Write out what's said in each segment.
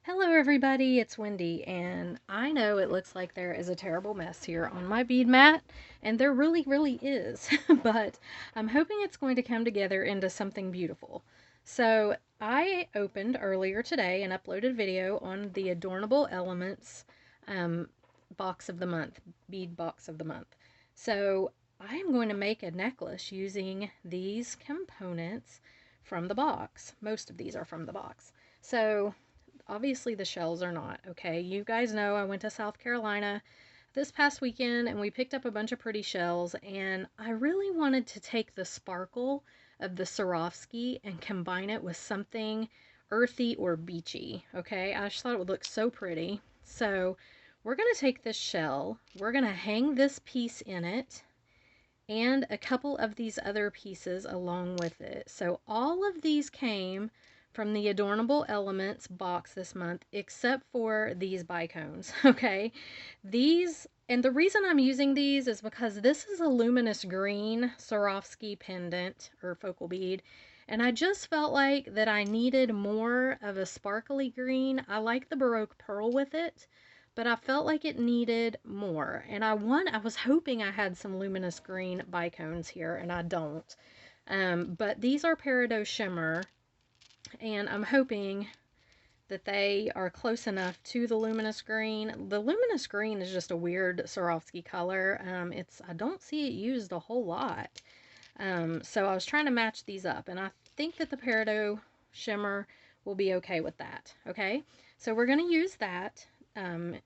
Hello everybody, it's Wendy, and I know it looks like there is a terrible mess here on my bead mat, and there really is, but I'm hoping it's going to come together into something beautiful. So I opened earlier today and uploaded video on the Adornable Elements um, box of the month, bead box of the month. So I am going to make a necklace using these components from the box. Most of these are from the box. So obviously the shells are not, okay? You guys know I went to South Carolina this past weekend and we picked up a bunch of pretty shells, and I really wanted to take the sparkle of the Swarovski and combine it with something earthy or beachy, okay? I just thought it would look so pretty. So we're going to take this shell, we're going to hang this piece in it, and a couple of these other pieces along with it. So all of these came from the Adornable Elements box this month, except for these bicones, okay? These, and the reason I'm using these is because this is a luminous green Swarovski pendant or focal bead, and I just felt like that I needed more of a sparkly green. I like the Baroque pearl with it, but I felt like it needed more. And I was hoping I had some luminous green bicones here, and I don't. But these are peridot shimmer, and I'm hoping that they are close enough to the luminous green. The luminous green is just a weird Swarovski color. I don't see it used a whole lot. So I was trying to match these up, and I think that the peridot shimmer will be okay with that. Okay, so we're going to use that, and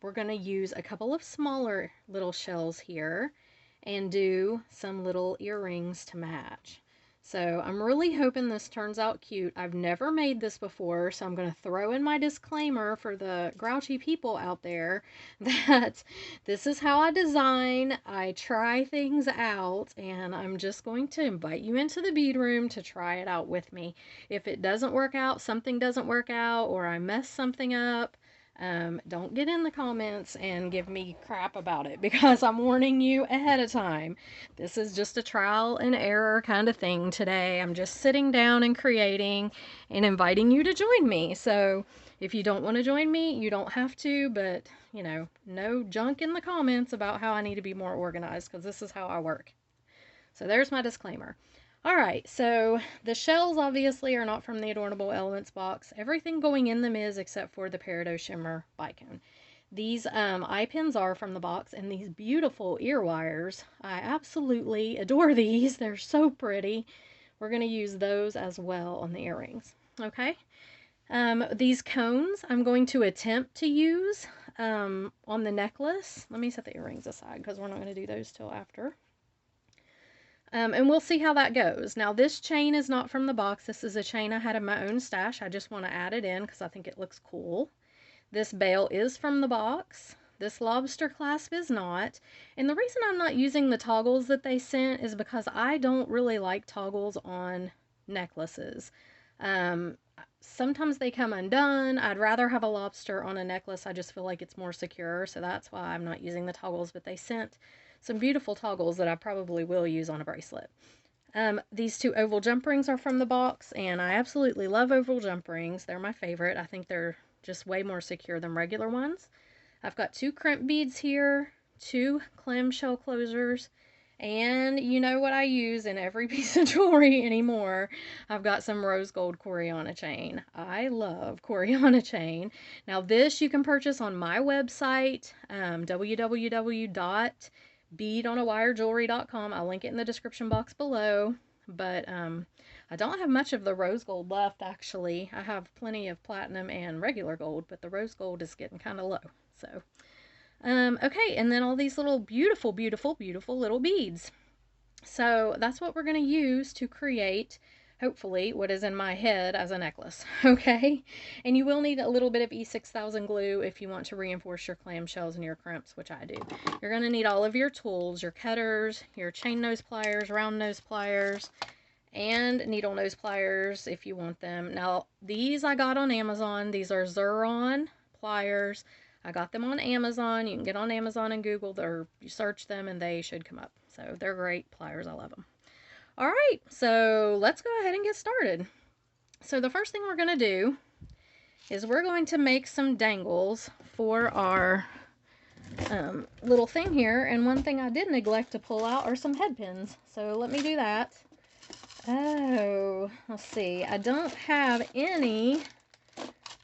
we're going to use a couple of smaller little shells here and do some little earrings to match. So I'm really hoping this turns out cute. I've never made this before, so I'm going to throw in my disclaimer for the grouchy people out there that this is how I design. I try things out, and I'm just going to invite you into the bead room to try it out with me. If it doesn't work out, something doesn't work out, or I mess something up, don't get in the comments and give me crap about it, because I'm warning you ahead of time. This is just a trial and error kind of thing today. I'm just sitting down and creating and inviting you to join me. So if you don't want to join me, you don't have to, but you know, no junk in the comments about how I need to be more organized, because this is how I work. So there's my disclaimer. All right, so the shells obviously are not from the Adornable Elements box. Everything going in them is, except for the peridot shimmer bicone. These eye pins are from the box, and these beautiful ear wires, I absolutely adore these. They're so pretty. We're going to use those as well on the earrings. Okay. These cones I'm going to attempt to use on the necklace. Let me set the earrings aside because we're not going to do those till after. And we'll see how that goes. Now, this chain is not from the box. This is a chain I had in my own stash. I just want to add it in because I think it looks cool. This bail is from the box. This lobster clasp is not. And the reason I'm not using the toggles that they sent is because I don't really like toggles on necklaces. Sometimes they come undone. I'd rather have a lobster on a necklace. I just feel like it's more secure, so that's why I'm not using the toggles, but they sent some beautiful toggles that I probably will use on a bracelet. These two oval jump rings are from the box, and I absolutely love oval jump rings. They're my favorite. I think they're just way more secure than regular ones. I've got two crimp beads here, two clamshell closures, and you know what I use in every piece of jewelry anymore. I've got some rose gold Coriana chain. I love Coriana chain. Now this you can purchase on my website, www.beadonawireJewelry.com. I'll link it in the description box below. But I don't have much of the rose gold left, actually. I have plenty of platinum and regular gold, but the rose gold is getting kind of low. So, okay, and then all these little beautiful little beads. So that's what we're going to use to create, hopefully, what is in my head as a necklace, okay? And you will need a little bit of E6000 glue if you want to reinforce your clamshells and your crimps, which I do. You're going to need all of your tools, your cutters, your chain nose pliers, round nose pliers, and needle nose pliers if you want them. Now, these I got on Amazon. These are Xuron pliers. I got them on Amazon. You can get on Amazon and Google, or you search them and they should come up. So they're great pliers. I love them. All right, so let's go ahead and get started. So the first thing we're going to do is we're going to make some dangles for our little thing here. And one thing I did neglect to pull out are some head pins. So let me do that. Oh, let's see. I don't have any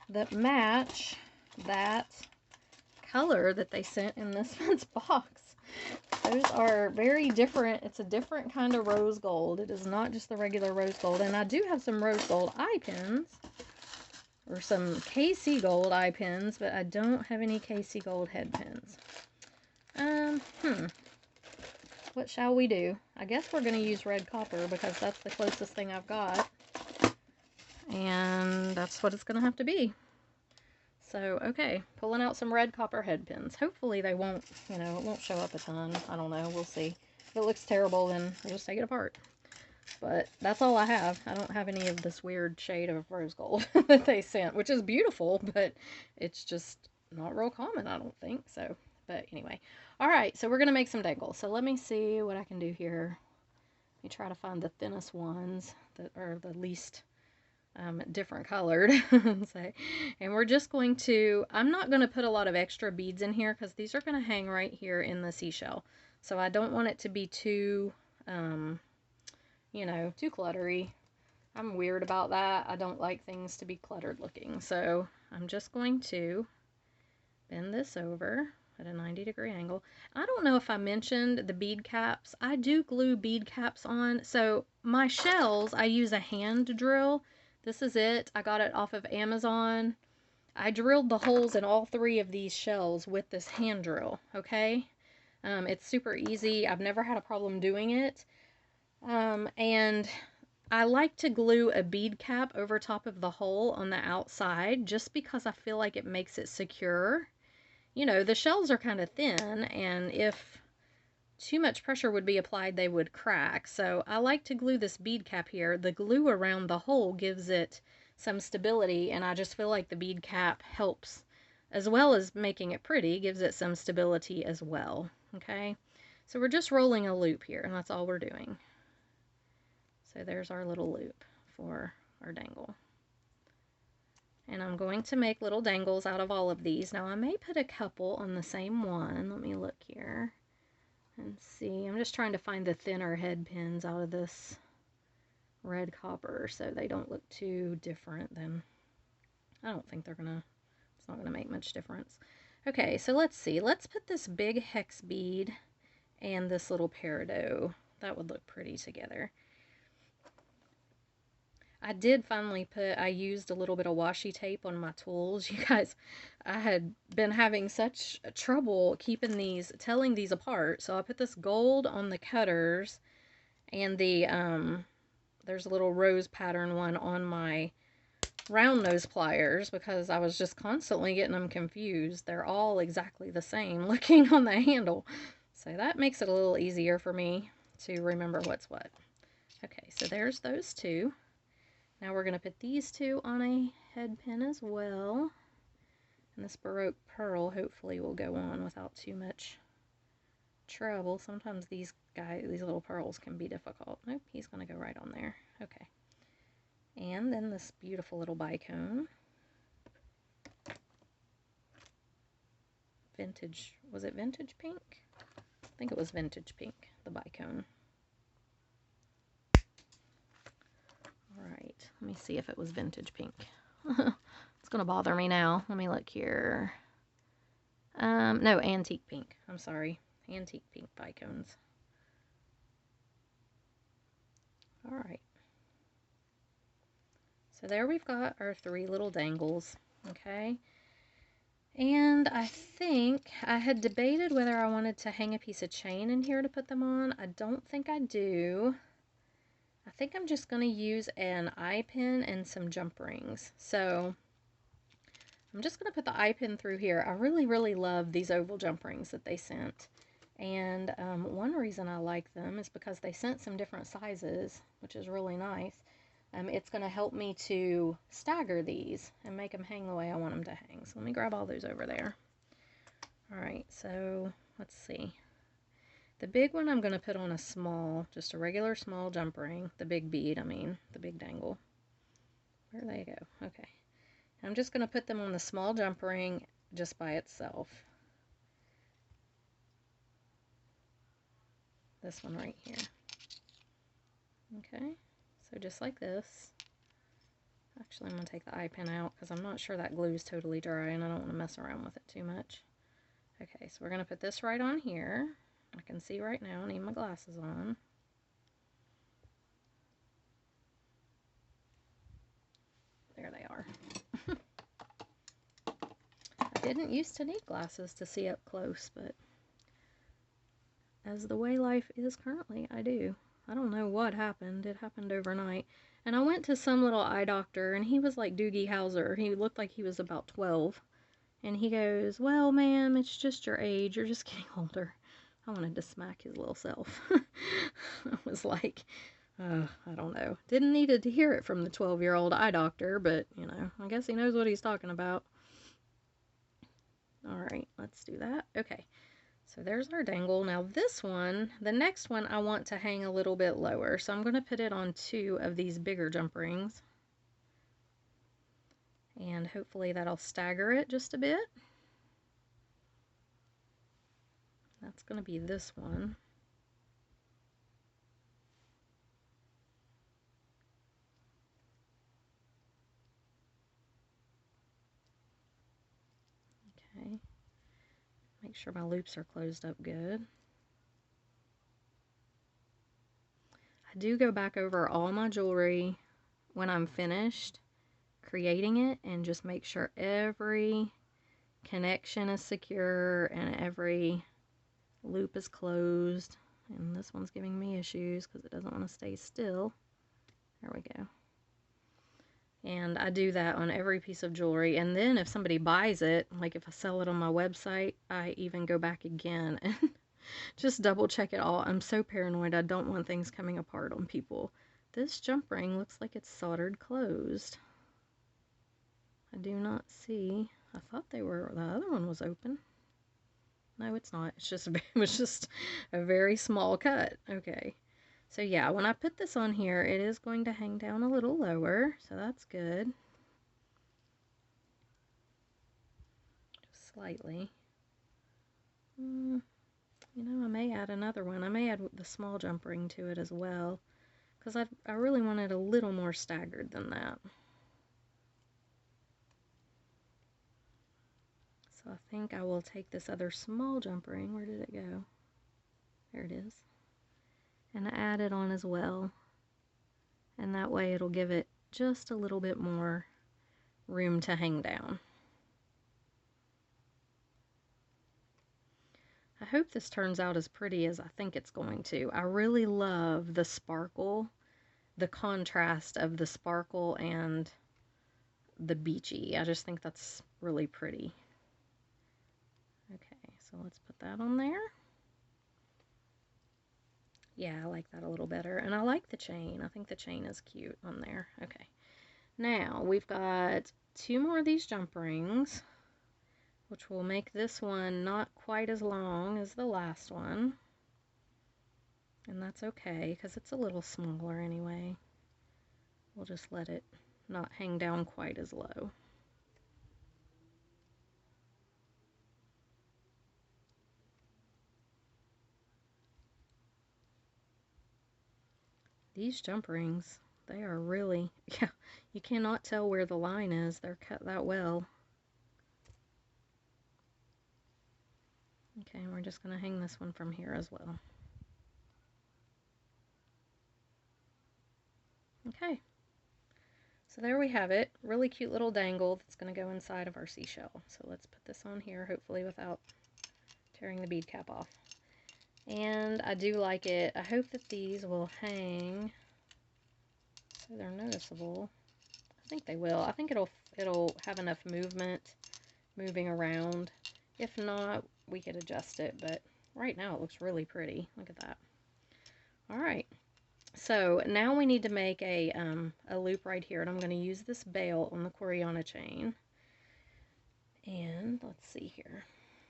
that match that color that they sent in this one's box. Those are very different. It's a different kind of rose gold. It is not just the regular rose gold. And I do have some rose gold eye pins, or some KC gold eye pins, but I don't have any KC gold head pins. What shall we do? I guess we're going to use red copper because that's the closest thing I've got. And that's what it's going to have to be. So, okay, pulling out some red copper head pins. Hopefully they won't, it won't show up a ton. I don't know. We'll see. If it looks terrible, then we'll just take it apart. But that's all I have. I don't have any of this weird shade of rose gold that they sent, which is beautiful, but it's just not real common, I don't think. So, but anyway. All right, so we're going to make some dangles. So let me see what I can do here. Let me try to find the thinnest ones that are the least different colored. And we're just going to, I'm not going to put a lot of extra beads in here because these are going to hang right here in the seashell. So I don't want it to be too, too cluttery. I'm weird about that. I don't like things to be cluttered looking. So I'm just going to bend this over at a 90-degree angle. I don't know if I mentioned the bead caps. I do glue bead caps on. So my shells, I use a hand drill. This is it. I got it off of Amazon. I drilled the holes in all 3 of these shells with this hand drill, okay? It's super easy. I've never had a problem doing it. And I like to glue a bead cap over top of the hole on the outside just because I feel like it makes it secure. The shells are kind of thin, and if too much pressure would be applied, they would crack. So I like to glue this bead cap here. The glue around the hole gives it some stability, and I just feel like the bead cap helps, as well as making it pretty, gives it some stability as well. Okay, so we're just rolling a loop here, and that's all we're doing. So there's our little loop for our dangle. And I'm going to make little dangles out of all of these. Now I may put a couple on the same one. Let me look here and see. I'm just trying to find the thinner head pins out of this red copper so they don't look too different. Then I don't think it's not gonna make much difference. Okay, so let's see. Let's put this big hex bead and this little peridot. That would look pretty together. I used a little bit of washi tape on my tools. You guys, I had been having such trouble telling these apart. So I put this gold on the cutters, and there's a little rose pattern one on my round nose pliers because I was just constantly getting them confused. They're all exactly the same looking on the handle. So that makes it a little easier for me to remember what's what. Okay, so there's those 2. Now we're going to put these 2 on a head pin as well. And this Baroque pearl hopefully will go on without too much trouble. Sometimes these little pearls can be difficult. Nope, he's going to go right on there. Okay. And then this beautiful little bicone. Vintage, was it vintage pink? I think it was vintage pink, the bicone. Alright, let me see if it was vintage pink. It's going to bother me now. Let me look here. No, antique pink. I'm sorry. Antique pink bicones. Alright. So there we've got our 3 little dangles. Okay. And I think I had debated whether I wanted to hang a piece of chain in here to put them on. I don't think I do. I think I'm just going to use an eye pin and some jump rings. So I'm just going to put the eye pin through here. I really, really love these oval jump rings that they sent. And one reason I like them is because they sent some different sizes, which is really nice. It's going to help me to stagger these and make them hang the way I want them to hang. So let me grab all those over there. Alright, so let's see. The big one I'm going to put on a small, just a regular small jump ring. The big bead, the big dangle. Where they go? Okay. I'm just going to put them on the small jump ring just by itself. This one right here. Okay, so just like this. Actually, I'm going to take the eye pin out because I'm not sure that glue is totally dry and I don't want to mess around with it too much. Okay, so we're going to put this right on here. I can see right now, I need my glasses on. There they are. I didn't used to need glasses to see up close, but as the way life is currently, I do. I don't know what happened. It happened overnight. And I went to some little eye doctor, and he was like Doogie Howser. He looked like he was about 12. And he goes, well, ma'am, it's just your age. You're just getting older. I wanted to smack his little self. I was like, I don't know. Didn't need to hear it from the 12-year-old eye doctor, but, you know, I guess he knows what he's talking about. All right, let's do that. Okay, so there's our dangle. Now this one, the next one, I want to hang a little bit lower. So I'm going to put it on 2 of these bigger jump rings. And hopefully that'll stagger it just a bit. That's going to be this one. Okay. Make sure my loops are closed up good. I do go back over all my jewelry when I'm finished creating it and just make sure every connection is secure and every loop is closed. And this one's giving me issues because it doesn't want to stay still. There we go. And I do that on every piece of jewelry. And then if somebody buys it, like if I sell it on my website, I even go back again and just double check it all. I'm so paranoid. I don't want things coming apart on people. This jump ring looks like it's soldered closed. I do not see. I thought they were, the other one was open. No, it's not. It's just, it was just a very small cut. Okay. So yeah, when I put this on here, it is going to hang down a little lower. So that's good. Just slightly. You know, I may add another one. I may add the small jump ring to it as well. Because I really want it a little more staggered than that. So I think I will take this other small jump ring. Where did it go? There it is. And add it on as well. And that way it'll give it just a little bit more room to hang down. I hope this turns out as pretty as I think it's going to. I really love the sparkle, the contrast of the sparkle and the beachy. I just think that's really pretty. Okay, so let's put that on there. Yeah, I like that a little better. And I like the chain. I think the chain is cute on there. Okay. Now, we've got 2 more of these jump rings, which will make this one not quite as long as the last one. And that's okay, because it's a little smaller anyway. We'll just let it not hang down quite as low. These jump rings, they are really, yeah, you cannot tell where the line is. They're cut that well. Okay, we're just going to hang this one from here as well. Okay, so there we have it. Really cute little dangle that's going to go inside of our seashell. So let's put this on here, hopefully without tearing the bead cap off. And I do like it. I hope that these will hang so they're noticeable. I think they will. I think it'll have enough moving around. If not, we could adjust it, but right now it looks really pretty. Look at that. All right. So now we need to make a loop right here, and I'm going to use this bail on the Coriana chain. And let's see here.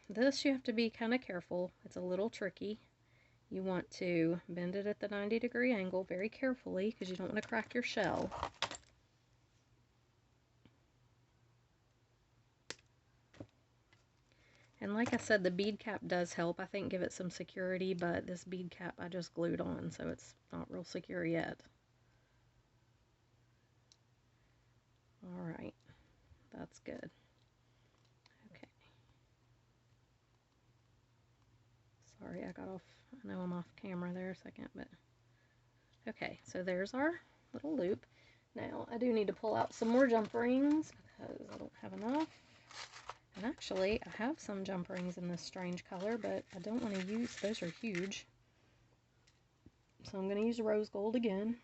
This you have to be kind of careful. It's a little tricky. You want to bend it at the 90-degree angle very carefully because you don't want to crack your shell. And like I said, the bead cap does help, I think, give it some security, but this bead cap I just glued on, so it's not real secure yet. Alright, that's good. Okay. Sorry, I got off, I know I'm off camera there a second, but okay, so there's our little loop. Now, I do need to pull out some more jump rings because I don't have enough. And actually, I have some jump rings in this strange color, but I don't want to use, those are huge. So I'm going to use rose gold again.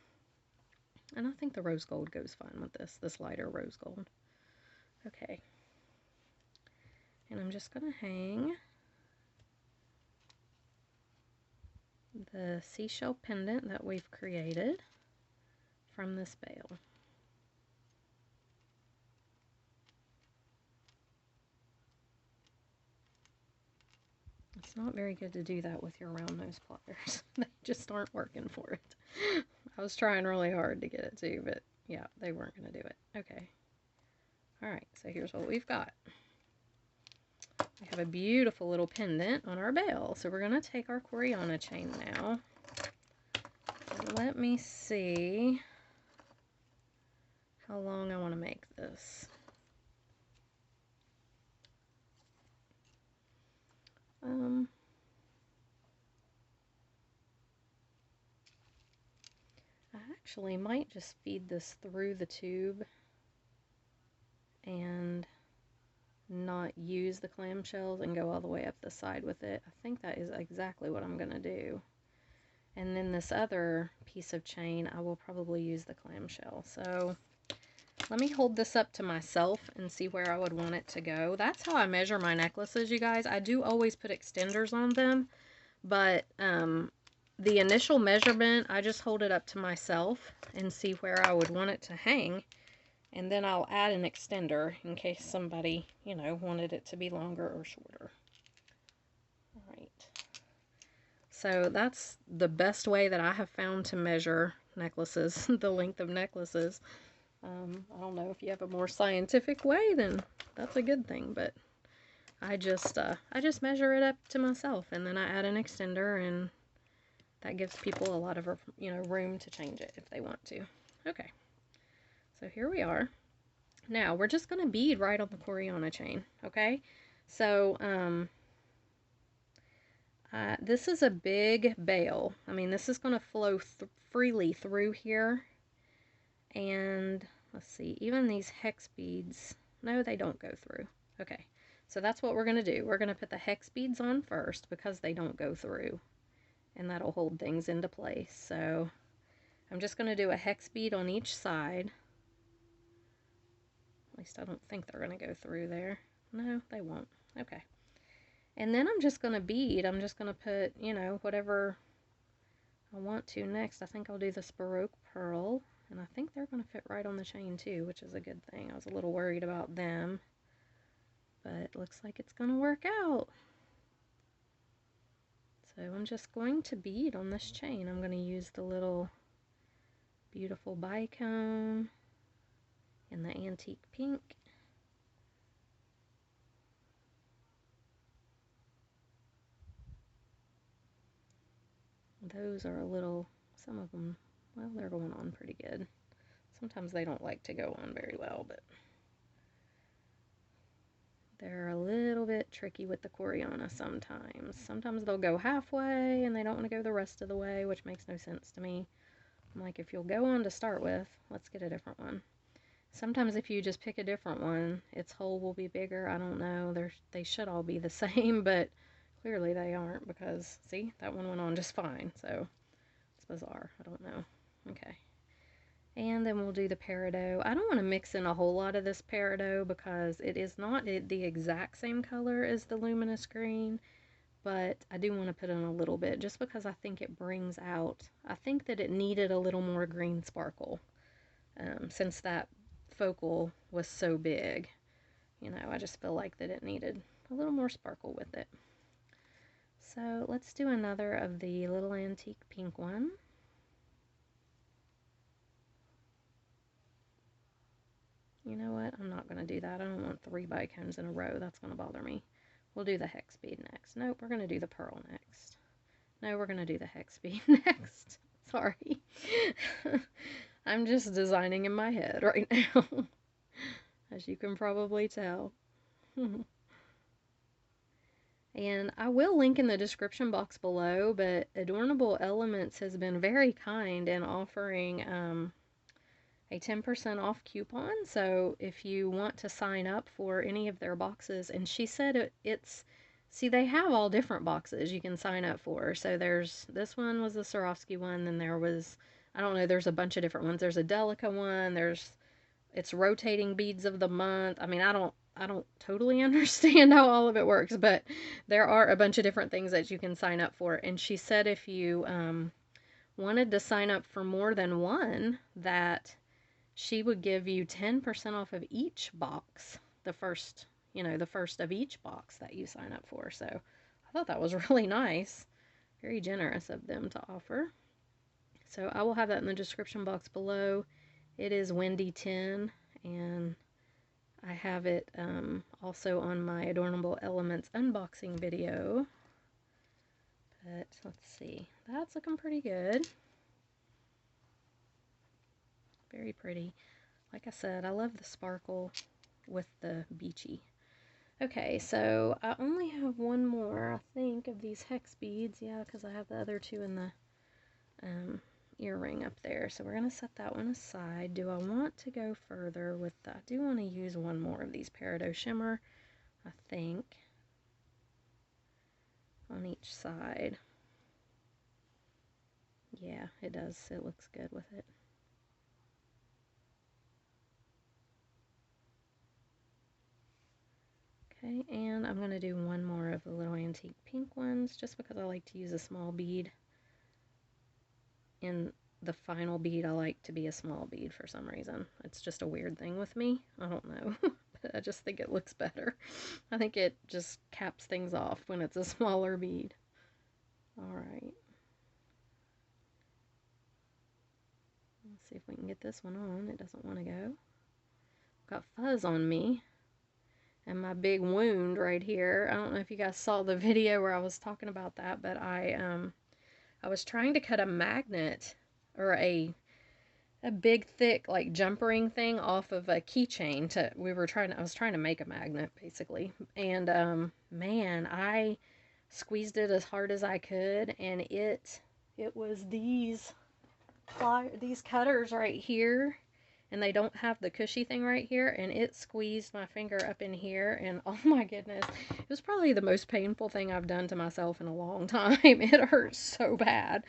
And I think the rose gold goes fine with this lighter rose gold. Okay. And I'm just going to hang the seashell pendant that we've created from this bale. It's not very good to do that with your round nose pliers. They just aren't working for it. I was trying really hard to get it to, but yeah, they weren't going to do it. Okay. Alright, so here's what we've got. We have a beautiful little pendant on our bale. So we're going to take our Coriana chain now. And let me see how long I want to make this. I actually might just feed this through the tube and not use the clamshells and go all the way up the side with it. I think that is exactly what I'm going to do. And then this other piece of chain, I will probably use the clamshell. So let me hold this up to myself and see where I would want it to go. That's how I measure my necklaces, you guys. I do always put extenders on them, but the initial measurement, I just hold it up to myself and see where I would want it to hang. And then I'll add an extender in case somebody, you know, wanted it to be longer or shorter. All right. So that's the best way that I have found to measure necklaces, the length of necklaces. I don't know if you have a more scientific way, then that's a good thing, but I just measure it up to myself, and then I add an extender, and that gives people a lot of, you know, room to change it if they want to. Okay, so here we are. Now we're just going to bead right on the Coriana chain, okay? So, this is a big bale. I mean, this is going to flow freely through here. And let's see, even these hex beads, no, they don't go through. Okay, so that's what we're going to do. We're going to put the hex beads on first because they don't go through. And that'll hold things into place. So I'm just going to do a hex bead on each side. At least I don't think they're going to go through there. No, they won't. Okay. And then I'm just going to bead. I'm just going to put, you know, whatever I want to next. I think I'll do this Baroque pearl. And I think they're going to fit right on the chain too, which is a good thing. I was a little worried about them. But it looks like it's going to work out. So I'm just going to bead on this chain. I'm going to use the little beautiful bicone in the antique pink. Those are a little, some of them, well, they're going on pretty good. Sometimes they don't like to go on very well, but they're a little bit tricky with the Coriana sometimes. Sometimes they'll go halfway and they don't want to go the rest of the way, which makes no sense to me. I'm like, if you'll go on to start with, let's get a different one. Sometimes if you just pick a different one, its hole will be bigger. I don't know. They should all be the same, but clearly they aren't because, see, that one went on just fine. So it's bizarre. I don't know. Okay. And then we'll do the peridot. I don't want to mix in a whole lot of this peridot because it is not the exact same color as the luminous green, but I do want to put in a little bit just because I think it brings out, I think that it needed a little more green sparkle since that focal was so big. You know, I just feel like that it needed a little more sparkle with it. So let's do another of the little antique pink one. You know what? I'm not going to do that. I don't want 3 bicones in a row. That's going to bother me. We'll do the hex bead next. Nope, we're going to do the pearl next. No, we're going to do the hex bead next. Sorry. I'm just designing in my head right now, as you can probably tell. And I will link in the description box below, but Adornable Elements has been very kind in offering a 10% off coupon. So if you want to sign up for any of their boxes, and she said see, they have all different boxes you can sign up for. So this one was the Swarovski one, then there was, I don't know, there's a bunch of different ones. There's a Delica one, it's rotating beads of the month. I mean, I don't totally understand how all of it works, but there are a bunch of different things that you can sign up for. And she said if you wanted to sign up for more than one, that she would give you 10% off of each box, the first of each box that you sign up for. So I thought that was really nice. Very generous of them to offer. So I will have that in the description box below. It is Wendy10, and I have it also on my Adornable Elements unboxing video. But let's see. That's looking pretty good. Very pretty. Like I said, I love the sparkle with the Beachy. Okay, so I only have one more, I think, of these hex beads. Yeah, because I have the other two in the earring up there. So we're going to set that one aside. Do I want to go further with that? I do want to use one more of these Peridot Shimmer, I think, on each side. Yeah, it does. It looks good with it. Okay, and I'm going to do one more of the little antique pink ones, just because I like to use a small bead. In the final bead, I like to be a small bead for some reason. It's just a weird thing with me. I don't know. But I just think it looks better. I think it just caps things off when it's a smaller bead. Alright. Let's see if we can get this one on. It doesn't want to go. Got fuzz on me. And my big wound right here. I don't know if you guys saw the video where I was talking about that, but I was trying to cut a magnet, or a big thick like jump ring thing off of a keychain. I was trying to make a magnet basically, and man, I squeezed it as hard as I could, and it was these cutters right here, and they don't have the cushy thing right here, and it squeezed my finger up in here, and oh my goodness, it was probably the most painful thing I've done to myself in a long time. It hurt so bad,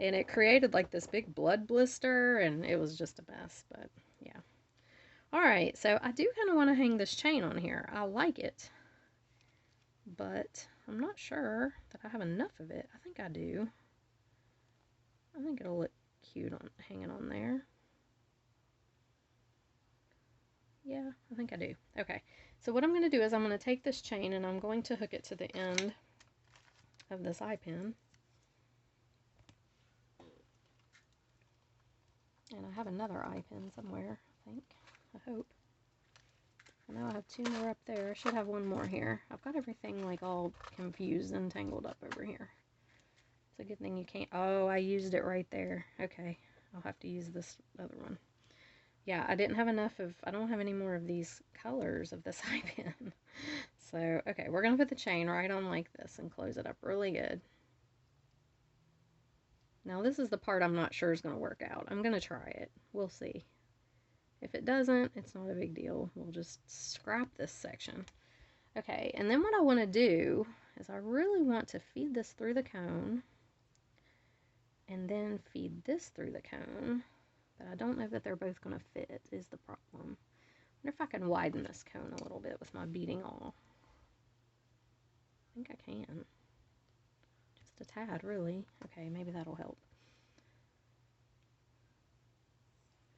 and it created like this big blood blister, and it was just a mess. But yeah, all right, so I do kind of want to hang this chain on here. I like it, but I'm not sure that I have enough of it. I think I do. I think it'll look cute on hanging on there. Yeah, I think I do. Okay, so what I'm going to do is I'm going to take this chain and I'm going to hook it to the end of this eye pin. And I have another eye pin somewhere, I think. I hope. I know I have two more up there. I should have one more here. I've got everything like all confused and tangled up over here. It's a good thing you can't... Oh, I used it right there. Okay, I'll have to use this other one. Yeah, I didn't have enough of... I don't have any more of these colors of this eye pin. So, okay, we're going to put the chain right on like this and close it up really good. Now, this is the part I'm not sure is going to work out. I'm going to try it. We'll see. If it doesn't, it's not a big deal. We'll just scrap this section. Okay, and then what I want to do is I really want to feed this through the cone and then feed this through the cone, but I don't know that they're both going to fit is the problem. I wonder if I can widen this cone a little bit with my beading awl. I think I can. Just a tad, really. Okay, maybe that'll help.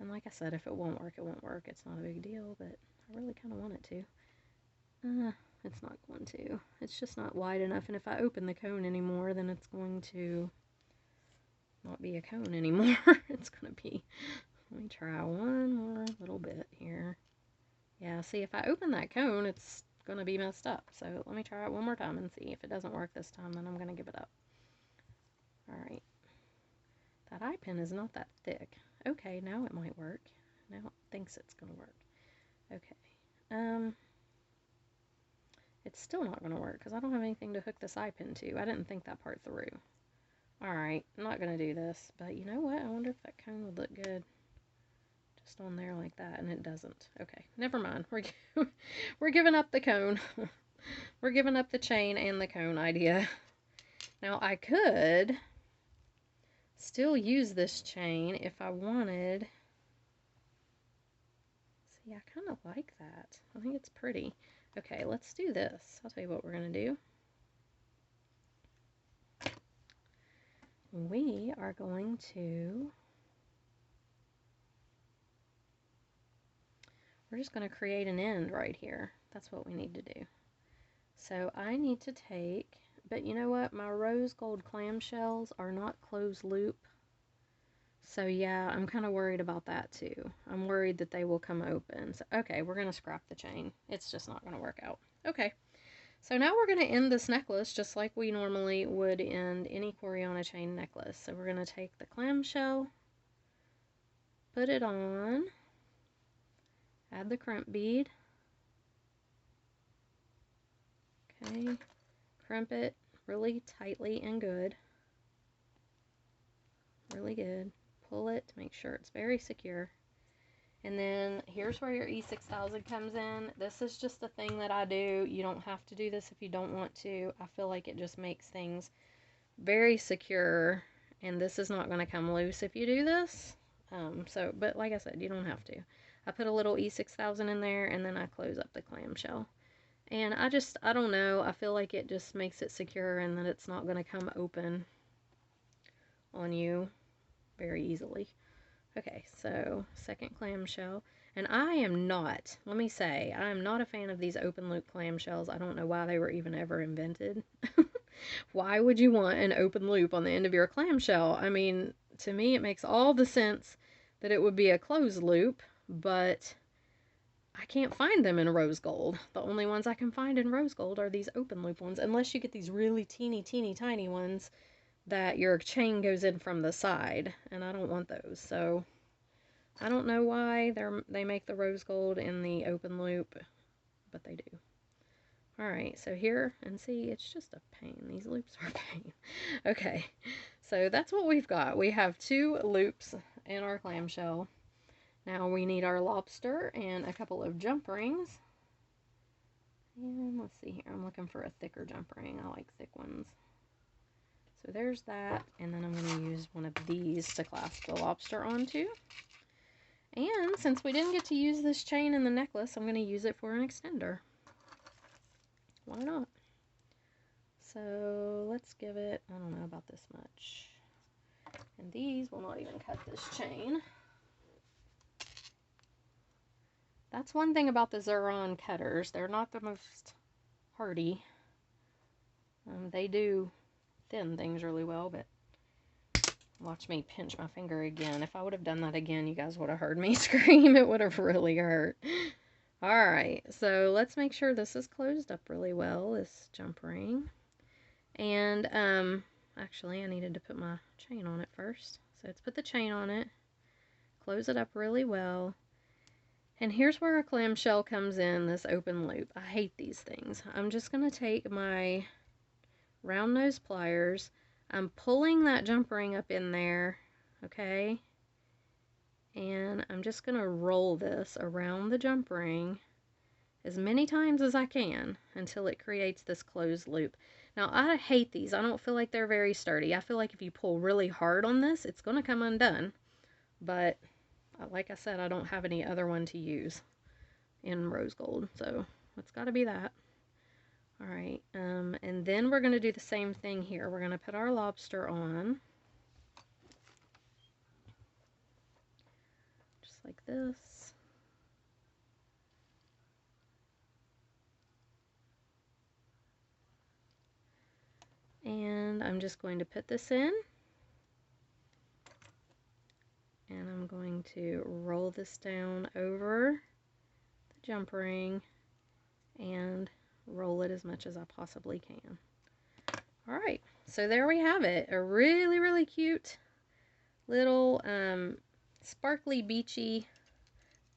And like I said, if it won't work, it won't work. It's not a big deal, but I really kind of want it to. It's not going to. It's just not wide enough, and if I open the cone anymore, then it's going to not be a cone anymore. It's going to be... Let me try one more little bit here. Yeah, see, if I open that cone, it's going to be messed up. So let me try it one more time and see. If it doesn't work this time, then I'm going to give it up. All right. That eye pin is not that thick. Okay, now it might work. Now it thinks it's going to work. Okay. It's still not going to work because I don't have anything to hook this eye pin to. I didn't think that part through. Alright, I'm not going to do this. But you know what? I wonder if that cone would look good just on there like that, and it doesn't. Okay, never mind. We're giving up the cone. We're giving up the chain and the cone idea. Now, I could still use this chain if I wanted. See, I kind of like that. I think it's pretty. Okay, let's do this. I'll tell you what we're going to do. We are going to... We're just going to create an end right here. That's what we need to do. So I need to take... But you know what? My rose gold clamshells are not closed loop. So yeah, I'm kind of worried about that too. I'm worried that they will come open. So, okay, we're going to scrap the chain. It's just not going to work out. Okay. So now we're going to end this necklace just like we normally would end any Coriana chain necklace. So we're going to take the clamshell, put it on, add the crimp bead. Okay. Crimp it really tightly and good. Really good. Pull it to make sure it's very secure. And then here's where your E6000 comes in. This is just a thing that I do. You don't have to do this if you don't want to. I feel like it just makes things very secure. And this is not going to come loose if you do this. But like I said, you don't have to. I put a little E6000 in there and then I close up the clamshell. And I don't know. I feel like it just makes it secure and that it's not going to come open on you very easily. Okay, so second clamshell. And I am not, let me say, I am not a fan of these open loop clamshells. I don't know why they were even ever invented. Why would you want an open loop on the end of your clamshell? I mean, to me it makes all the sense that it would be a closed loop, but I can't find them in rose gold. The only ones I can find in rose gold are these open loop ones, unless you get these really teeny tiny ones that your chain goes in from the side, and I don't want those. So I don't know why they make the rose gold in the open loop, but they do. Alright, so here, and see, it's just a pain. These loops are a pain. Okay, so that's what we've got. We have 2 loops in our clamshell. Now we need our lobster and a couple of jump rings. And let's see here, I'm looking for a thicker jump ring. I like thick ones. So there's that, and then I'm going to use one of these to clasp the lobster onto. And since we didn't get to use this chain in the necklace, I'm going to use it for an extender. Why not? So let's give it, I don't know about this much. And these will not even cut this chain. That's one thing about the Xuron cutters. They're not the most hardy. They do thin things really well, but watch me pinch my finger again. If I would have done that again, you guys would have heard me scream. It would have really hurt. Alright, so let's make sure this is closed up really well, this jump ring. And, actually, I needed to put my chain on it first. So let's put the chain on it, close it up really well. And here's where our clamshell comes in, this open loop. I hate these things. I'm just going to take my round nose pliers. I'm pulling that jump ring up in there, okay? And I'm just going to roll this around the jump ring as many times as I can until it creates this closed loop. Now, I hate these. I don't feel like they're very sturdy. I feel like if you pull really hard on this, it's going to come undone. But, like I said, I don't have any other one to use in rose gold. So, it's got to be that. Alright, and then we're going to do the same thing here. We're going to put our lobster on. Just like this. And I'm just going to put this in. And I'm going to roll this down over the jump ring and it as much as I possibly can. Alright, so there we have it. A really, really cute little sparkly beachy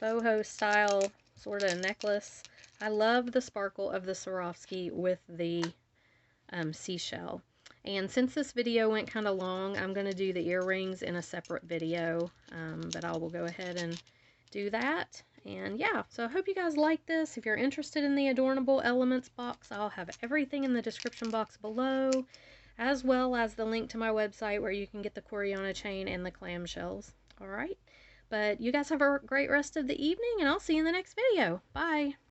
boho style sort of necklace. I love the sparkle of the Swarovski with the seashell. And since this video went kind of long, I'm going to do the earrings in a separate video, but I will go ahead and do that. And yeah, so I hope you guys like this. If you're interested in the Adornable Elements box, I'll have everything in the description box below, as well as the link to my website where you can get the Coriana chain and the clamshells. Alright, but you guys have a great rest of the evening, and I'll see you in the next video. Bye!